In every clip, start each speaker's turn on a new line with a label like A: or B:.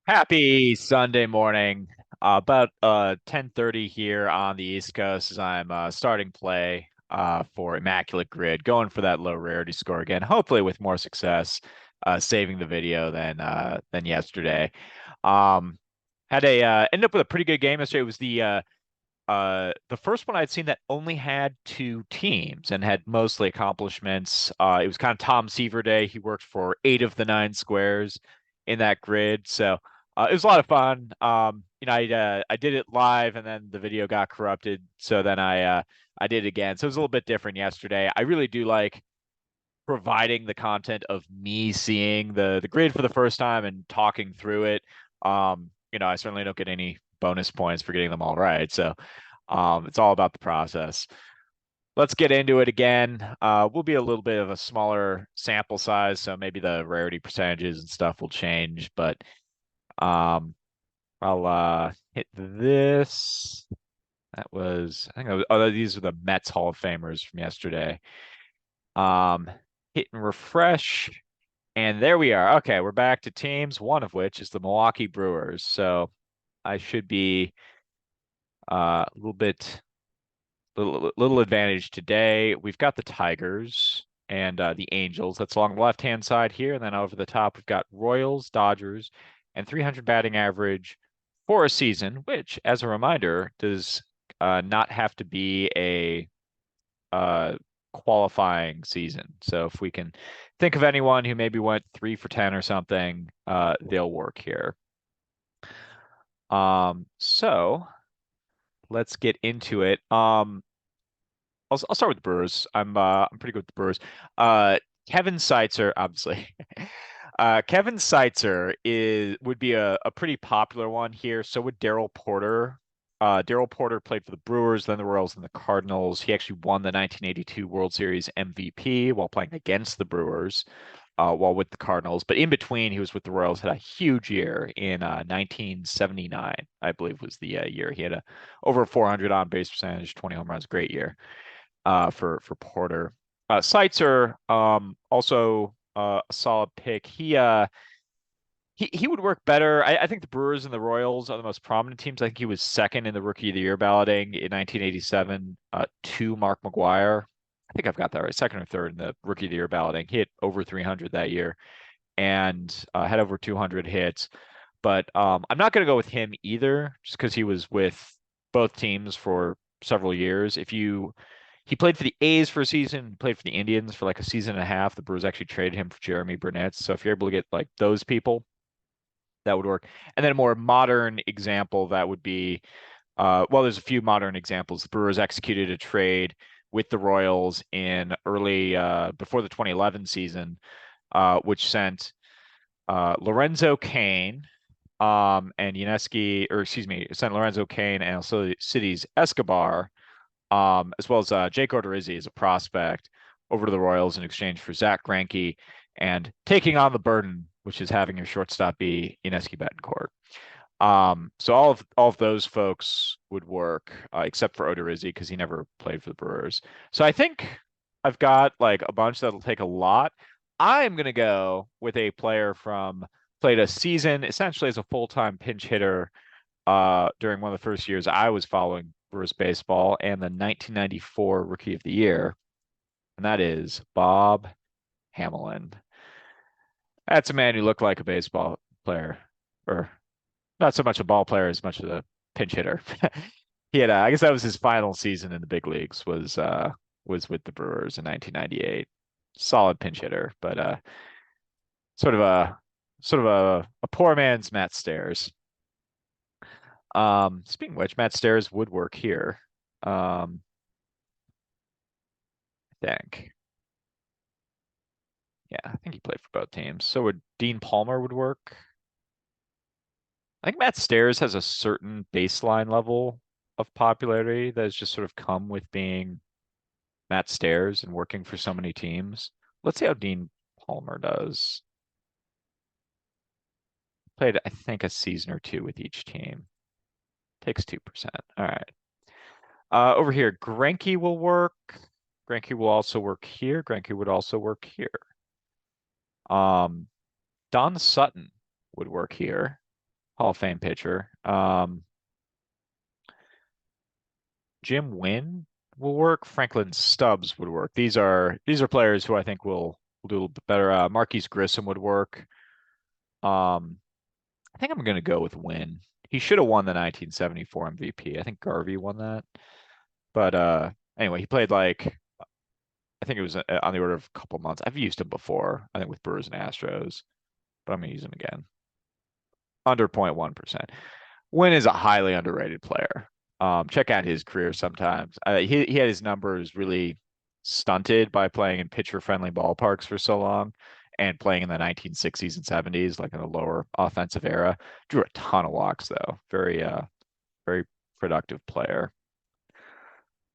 A: Happy Sunday morning. About 10:30 here on the East Coast as I'm starting play for Immaculate Grid, going for that low rarity score again, hopefully with more success, saving the video than yesterday. Um, had a ended up with a pretty good game yesterday. It was the first one I'd seen that only had two teams and had mostly accomplishments. It was kind of Tom Seaver Day. He worked for 8 of the 9 squares in that grid, so it was a lot of fun. I did it live, and then the video got corrupted, so then I did it again. So it was a little bit different yesterday. I really do like providing the content of me seeing the grid for the first time and talking through it. I certainly don't get any bonus points for getting them all right. So it's all about the process. Let's get into it again. We'll be a little bit of a smaller sample size, so maybe the rarity percentages and stuff will change, but um, I'll hit this. I think these are the Mets Hall of Famers from yesterday. Um, Hit and refresh. And there we are. Okay, we're back to teams, one of which is the Milwaukee Brewers. So I should be a little advantage today. We've got the Tigers and the Angels. That's along the left-hand side here. And then over the top, we've got Royals, Dodgers, and 300 batting average for a season, which, as a reminder, does not have to be a uh, qualifying season. So if we can think of anyone who maybe went 3 for 10 or something, they'll work here. So let's get into it. I'll start with the Brewers. I'm pretty good with the Brewers. Uh, Kevin Seitzer, obviously. Kevin Seitzer would be a pretty popular one here. So would Daryl Porter. Daryl Porter played for the Brewers, then the Royals, and the Cardinals. He actually won the 1982 World Series MVP while playing against the Brewers, while with the Cardinals. But in between, he was with the Royals, had a huge year in 1979, I believe was the year. He had over 400 on base percentage, 20 home runs, great year for Porter. Seitzer, also a solid pick. He would work better. I think the Brewers and the Royals are the most prominent teams. I think he was second in the Rookie of the Year balloting in 1987 to Mark McGwire. I think I've got that right. Second or third in the Rookie of the Year balloting. He hit over 300 that year and had over 200 hits. But I'm not going to go with him either, just because he was with both teams for several years. He played for the A's for a season, played for the Indians for like a season and a half. The Brewers actually traded him for Jeremy Burnett. So if you're able to get like those people, that would work. And then a more modern example that would be, well, there's a few modern examples. The Brewers executed a trade with the Royals in early, before the 2011 season, which sent Lorenzo Cain, and Yuneski, or excuse me, sent Lorenzo Cain and also Cities Escobar, as well as Jake Odorizzi as a prospect over to the Royals in exchange for Zach Greinke and taking on the burden, which is having your shortstop be Yuneski Betancourt. So all of those folks would work, except for Odorizzi because he never played for the Brewers. So I think I've got like a bunch that'll take a lot. I'm gonna go with a player from played a season essentially as a full-time pinch hitter during one of the first years I was following Brewers baseball and the 1994 Rookie of the Year, and that is Bob Hamelin. That's a man who looked like a baseball player, or not so much a ball player as much as a pinch hitter. He had, I guess that was his final season in the big leagues was with the Brewers in 1998. Solid pinch hitter, but sort of a a poor man's Matt Stairs. Speaking of which, Matt Stairs would work here. I think. Yeah, I think he played for both teams. So would Dean Palmer would work. I think Matt Stairs has a certain baseline level of popularity that has just sort of come with being Matt Stairs and working for so many teams. Let's see how Dean Palmer does. Played, I think, a season or two with each team. Takes 2%. All right. Over here, Greinke will work. Greinke will also work here. Greinke would also work here. Don Sutton would work here. Hall of Fame pitcher. Jim Wynn will work. Franklin Stubbs would work. These are players who I think will do a little bit better. Marquise Grissom would work. Um, I think I'm going to go with Wynn. He should have won the 1974 MVP. I think Garvey won that. But anyway, he played like I think it was on the order of a couple months. I've used him before. I think with Brewers and Astros, but I'm going to use him again. Under 0.1%. Wynn is a highly underrated player. Check out his career sometimes. He had his numbers really stunted by playing in pitcher-friendly ballparks for so long and playing in the 1960s and 70s, like in a lower offensive era. Drew a ton of walks though. Very productive player.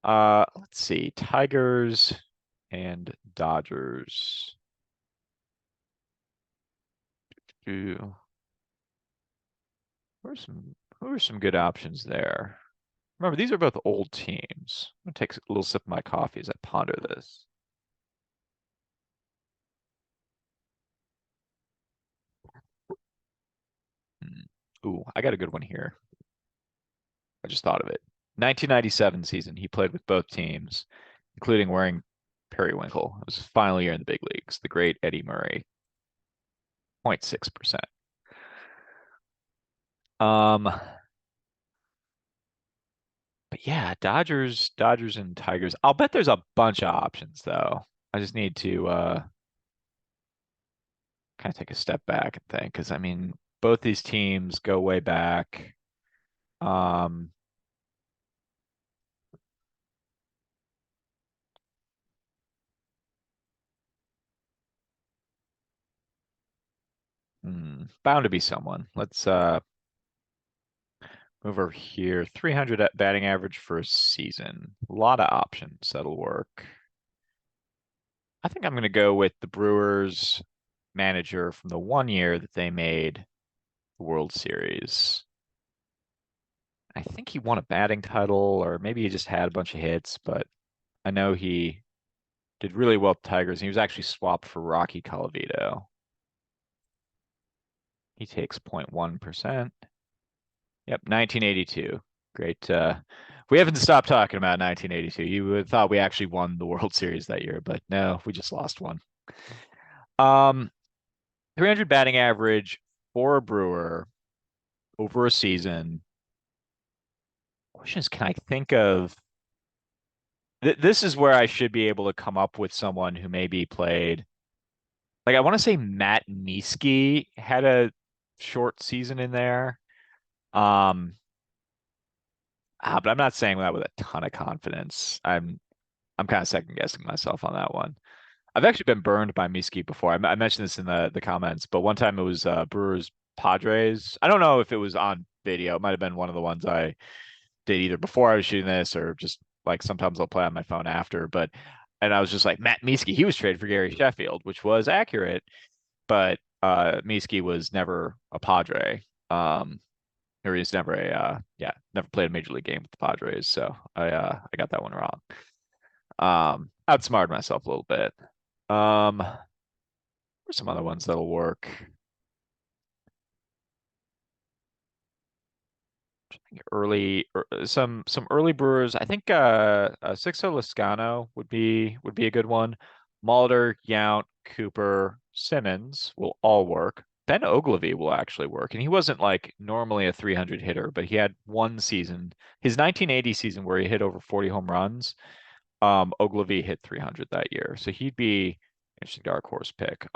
A: Let's see. Tigers and Dodgers. Who who are some good options there? Remember, these are both old teams. I'm gonna take a little sip of my coffee as I ponder this. Ooh, I got a good one here. I just thought of it. 1997 season, he played with both teams, including wearing periwinkle. It was his final year in the big leagues. The great Eddie Murray, 0.6%. Um, but yeah, Dodgers and Tigers. I'll bet there's a bunch of options though. I just need to kind of take a step back and think, because I mean, both these teams go way back. Um, Bound to be someone. Let's move over here. 300 at batting average for a season. A lot of options that'll work. I think I'm going to go with the Brewers manager from the one year that they made the World Series. I think he won a batting title, or maybe he just had a bunch of hits, but I know he did really well with the Tigers. And he was actually swapped for Rocky Colavito. He takes 0.1%. Yep, 1982. Great. We haven't stopped talking about 1982. You would have thought we actually won the World Series that year, but no, we just lost one. Um, 300 batting average for a Brewer over a season. Question is, can I think of this is where I should be able to come up with someone who maybe played like I want to say Matt Niesky had a short season in there. Um, but I'm not saying that with a ton of confidence. I'm kind of second guessing myself on that one. I've actually been burned by Miski before. I mentioned this in the comments, but one time it was Brewers Padres. I don't know if it was on video. It might have been one of the ones I did either before I was shooting this or just like sometimes I'll play on my phone after. But and I was just like Matt Miski, he was traded for Gary Sheffield, which was accurate, but Miski was never a Padre. Or he's never a never played a major league game with the Padres. So I got that one wrong. Outsmarted myself a little bit. There's some other ones that'll work. Some early brewers. I think Sixto Lezcano would be a good one. Mulder, Yount, Cooper, Simmons will all work. Ben Ogilvy will actually work, and he wasn't like normally a 300 hitter, but he had one season, his 1980 season where he hit over 40 home runs. Ogilvy hit 300 that year, so he'd be an interesting dark horse pick.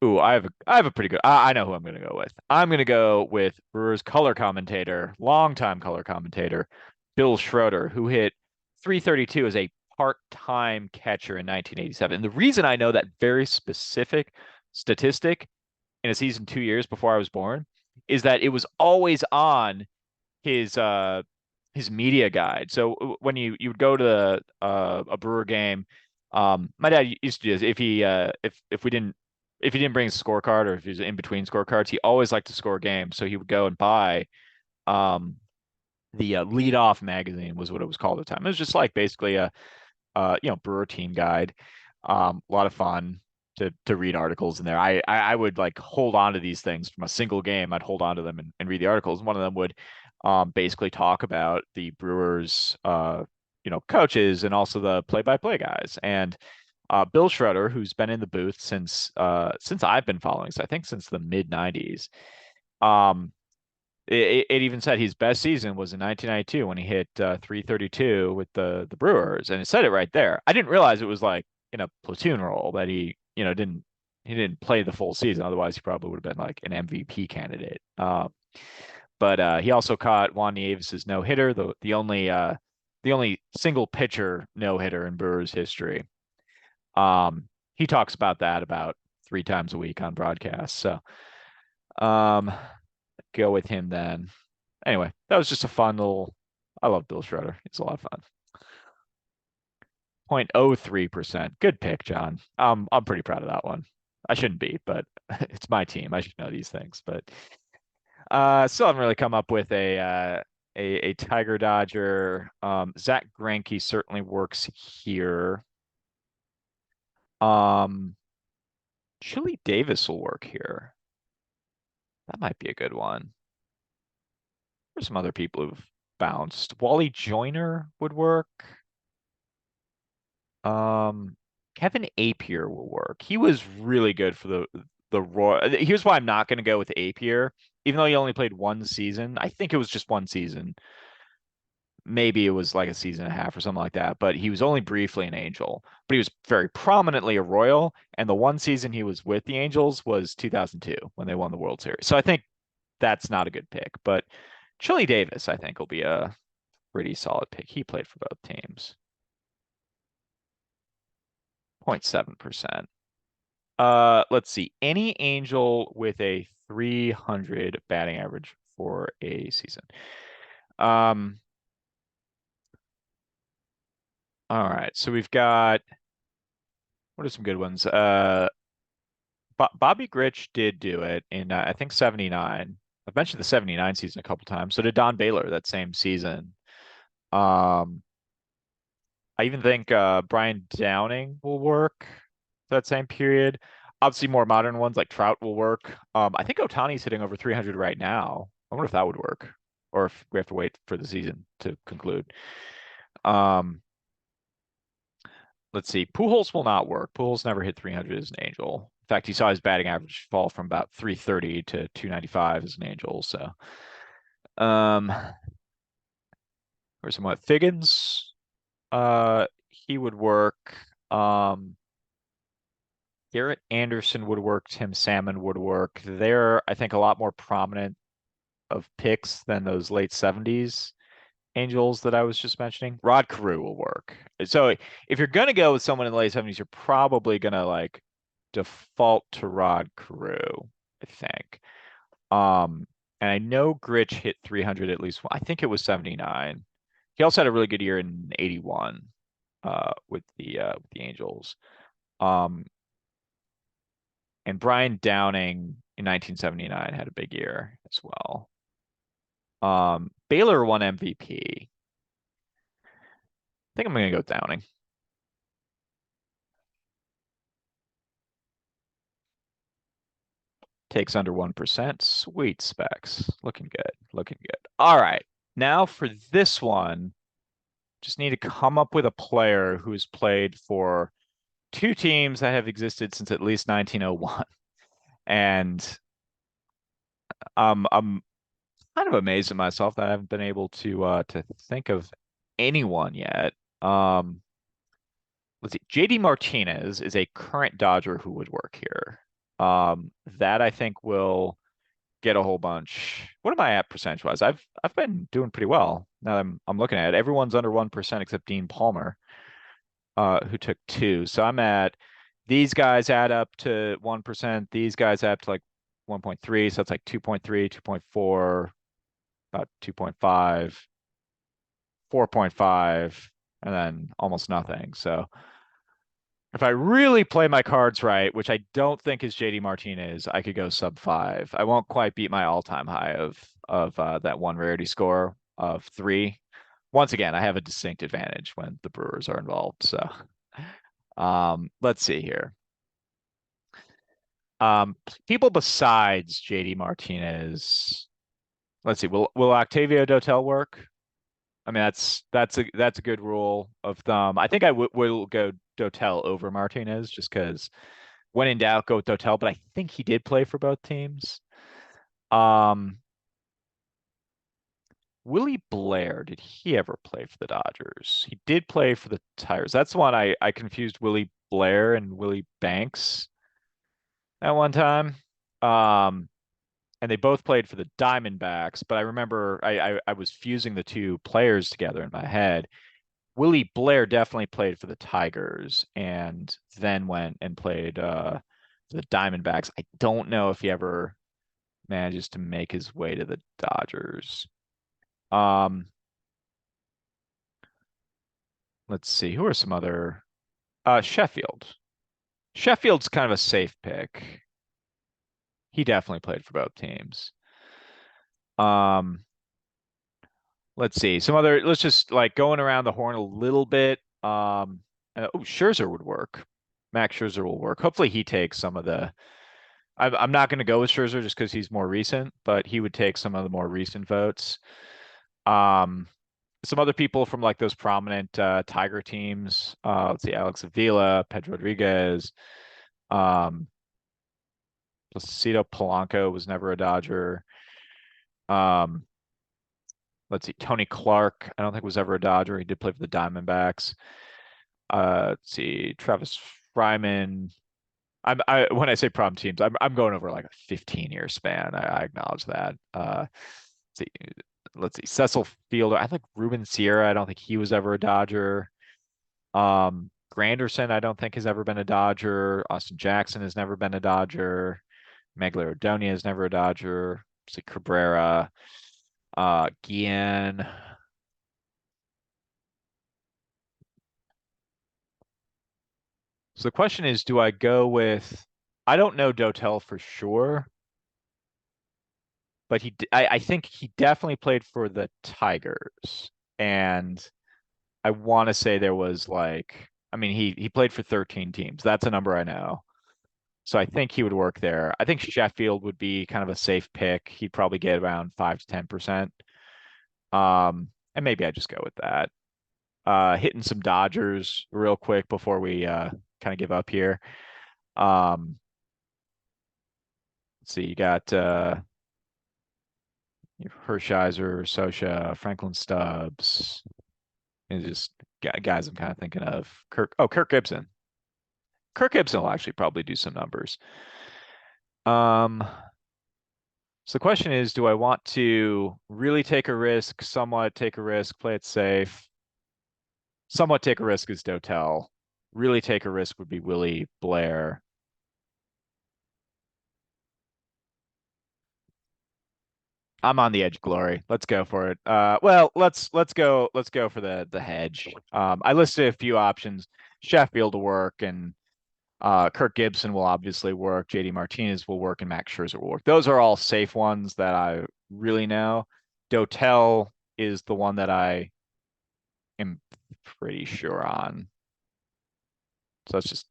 A: Ooh, I have a pretty good. I know who I'm going to go with. I'm going to go with Brewers color commentator, longtime color commentator, Bill Schroeder, who hit 332 as a part-time catcher in 1987. And the reason I know that very specific statistic in a season 2 years before I was born is that it was always on his uh his media guide. So when you would go to a Brewer game, my dad used to do this. If we didn't if he didn't bring his scorecard or if he was in between scorecards, he always liked to score games. So he would go and buy um the lead off magazine was what it was called at the time. It was just like basically a Brewer team guide. A lot of fun. to read articles in there. I would like hold on to these things from a single game. I'd hold on to them and read the articles. One of them would basically talk about the Brewers coaches and also the play-by-play guys. And Bill Schroeder, who's been in the booth since I've been following, so I think since the mid 90s. Um, it even said his best season was in 1992 when he hit 332 with the Brewers, and it said it right there. I didn't realize it was like in a platoon role that he didn't play the full season. Otherwise, he probably would have been like an MVP candidate. But he also caught Juan Nieves' no hitter, the only single pitcher no hitter in Brewers history. He talks about that about 3 times a week on broadcast. So um, go with him then. Anyway, that was just a fun little. I love Bill Schroeder. It's a lot of fun. 0.03%. Good pick, John. I'm pretty proud of that one. I shouldn't be, but it's my team. I should know these things. But still haven't really come up with a Tiger Dodger. Zach Greinke certainly works here. Um, Chili Davis will work here. That might be a good one. There's some other people who've bounced. Wally Joyner would work. Um, Kevin Apier will work. He was really good for the Roy. Here's why I'm not going to go with Apier, even though he only played one season. I think it was just one season. Maybe it was like a season and a half or something like that. But he was only briefly an Angel. But he was very prominently a Royal. And the one season he was with the Angels was 2002 when they won the World Series. So I think that's not a good pick. But Chili Davis, I think, will be a pretty solid pick. He played for both teams. 0.7%. Let's see. Any Angel with a 300 batting average for a season. Um, all right. So we've got what are some good ones? Bobby Grich did do it in I think 79. I've mentioned the 79 season a couple times. So did Don Baylor that same season. Um, I even think Brian Downing will work that same period. Obviously, more modern ones like Trout will work. I think Ohtani's hitting over 300 right now. I wonder if that would work, or if we have to wait for the season to conclude. Um, let's see. Pujols will not work. Pujols never hit 300 as an Angel. In fact, he saw his batting average fall from about 330 to 295 as an Angel. So, um, or somewhat Figgins. He would work. Um, Garrett Anderson would work. Tim Salmon would work. They're, I think, a lot more prominent of picks than those late 70s Angels that I was just mentioning. Rod Carew will work. So if you're going to go with someone in the late 70s, you're probably going to like default to Rod Carew, I think. And I know Grich hit 300 at least. I think it was 79. He also had a really good year in 81 with the Angels. Um, and Brian Downing in 1979 had a big year as well. Baylor won MVP. I think I'm going to go Downing. Takes under 1%. Sweet specs. Looking good. Looking good. All right. Now for this one, just need to come up with a player who's played for two teams that have existed since at least 1901. And I'm kind of amazed at myself that I haven't been able to think of anyone yet. Um, let's see. JD Martinez is a current Dodger who would work here. That I think will get a whole bunch. What am I at percentage wise? I've been doing pretty well now that I'm looking at it. Everyone's under 1% except Dean Palmer, who took 2. So I'm at these guys add up to 1%. These guys add up to like 1.3. So it's like 2.3, 2.4, about 2.5, 4.5, and then almost nothing. So if I really play my cards right, which I don't think is JD Martinez, I could go sub 5. I won't quite beat my all-time high of that one rarity score of 3. Once again, I have a distinct advantage when the Brewers are involved. So let's see here. People besides JD Martinez. Let's see. Will Octavio Dotel work? I mean, that's a good rule of thumb. I think I will go Dotel over Martinez just because when in doubt, go with Dotel. But I think he did play for both teams. Um, Willie Blair, did he ever play for the Dodgers? He did play for the Tigers. That's the one I confused Willie Blair and Willie Banks at one time. Um, and they both played for the Diamondbacks, but I remember I was fusing the two players together in my head. Willie Blair definitely played for the Tigers and then went and played for the Diamondbacks. I don't know if he ever manages to make his way to the Dodgers. Um, let's see, who are some other Sheffield. Sheffield's kind of a safe pick. He definitely played for both teams. Um, let's see. Some other, let's just like going around the horn a little bit. Oh, Scherzer would work. Max Scherzer will work. Hopefully he takes some of the. I'm not going to go with Scherzer just because he's more recent, but he would take some of the more recent votes. Um, some other people from like those prominent Tiger teams. Let's see, Alex Avila, Pedro Rodriguez, um, Placido Polanco was never a Dodger. Um, let's see, Tony Clark, I don't think was ever a Dodger. He did play for the Diamondbacks. Let's see, Travis Fryman. I when I say problem teams, I'm going over like a 15-year span. I acknowledge that. See, let's see, Cecil Fielder. I think Ruben Sierra. I don't think he was ever a Dodger. Granderson, I don't think has ever been a Dodger. Austin Jackson has never been a Dodger. Magler Odonia is never a Dodger. See Cabrera, Guillen. So the question is, do I go with? I don't know Dotel for sure, but I think he definitely played for the Tigers, and I want to say there was like, I mean, he played for 13 teams. That's a number I know. So I think he would work there. I think Sheffield would be kind of a safe pick. He'd probably get around 5 to 10%. And maybe I just go with that. Hitting some Dodgers real quick before we kind of give up here. Um, let's see, you got Hershiser, Sosha, Franklin Stubbs, and just guys I'm kind of thinking of. Kirk Gibson. Kirk Gibson will actually probably do some numbers. Um, so the question is, do I want to really take a risk, somewhat take a risk, play it safe? Somewhat take a risk is Dotel. Really take a risk would be Willie Blair. I'm on the edge, Glory. Let's go for it. Well, let's go for the hedge. I listed a few options. Sheffield will work, and Kirk Gibson will obviously work. JD Martinez will work, and Max Scherzer will work. Those are all safe ones that I really know. Dotel is the one that I am pretty sure on. So let's just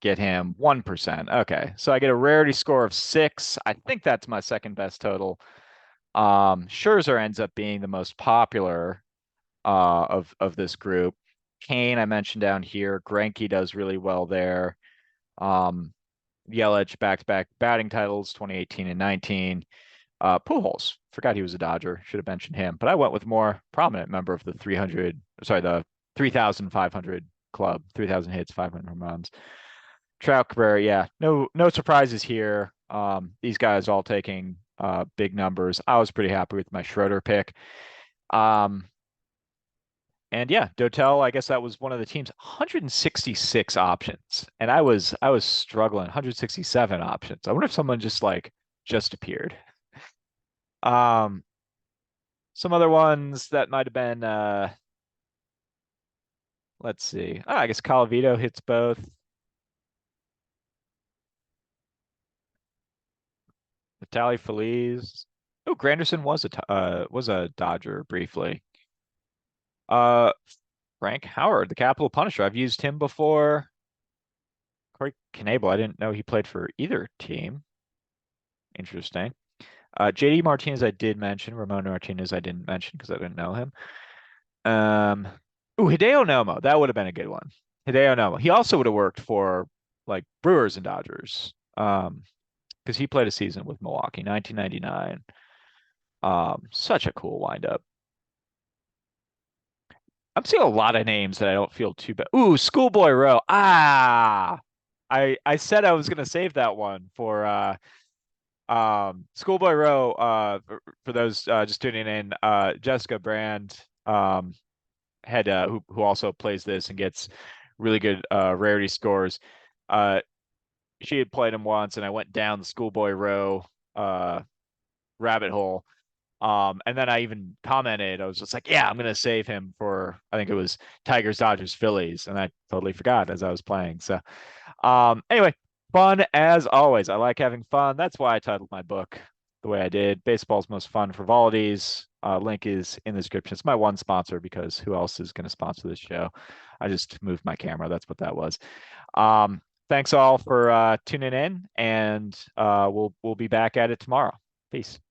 A: get him 1%. Okay, so I get a rarity score of 6. I think that's my second best total. Scherzer ends up being the most popular of this group. Kane, I mentioned down here. Greinke does really well there. Yelich back-to-back batting titles, 2018 and 19. Pujols, forgot he was a Dodger. Should have mentioned him, but I went with more prominent member of the 3,500 club, 3,000 hits, 500 home runs. Trout, Cabrera, yeah, no surprises here. These guys all taking big numbers. I was pretty happy with my Schroeder pick. Um, and yeah, Dotel, I guess that was one of the teams. 166 options, and I was struggling. 167 options. I wonder if someone just appeared. Um, some other ones that might have been. Let's see. I guess Calavito hits both. Vitaly Feliz. Oh, Granderson was a Dodger briefly. Uh, Frank Howard, the Capital Punisher. I've used him before. Corey Knable. I didn't know he played for either team. Interesting. JD Martinez, I did mention. Ramon Martinez, I didn't mention because I didn't know him. Um, ooh, Hideo Nomo. That would have been a good one. Hideo Nomo. He also would have worked for like Brewers and Dodgers. Because he played a season with Milwaukee, 1999. Such a cool windup. I'm seeing a lot of names that I don't feel too bad. Ooh, Schoolboy Row. Ah, I said I was gonna save that one for Schoolboy Row. For those just tuning in, Jessica Brand had who also plays this and gets really good rarity scores. Uh, she had played him once, and I went down the Schoolboy Row uh rabbit hole. And then I even commented, I was just like, yeah, I'm gonna save him for I think it was Tigers, Dodgers, Phillies, and I totally forgot as I was playing. So anyway, fun as always. I like having fun. That's why I titled my book the way I did. Baseball's most fun frivolities. Link is in the description. It's my one sponsor because who else is gonna sponsor this show? I just moved my camera. That's what that was. Um, thanks all for tuning in, and we'll be back at it tomorrow. Peace.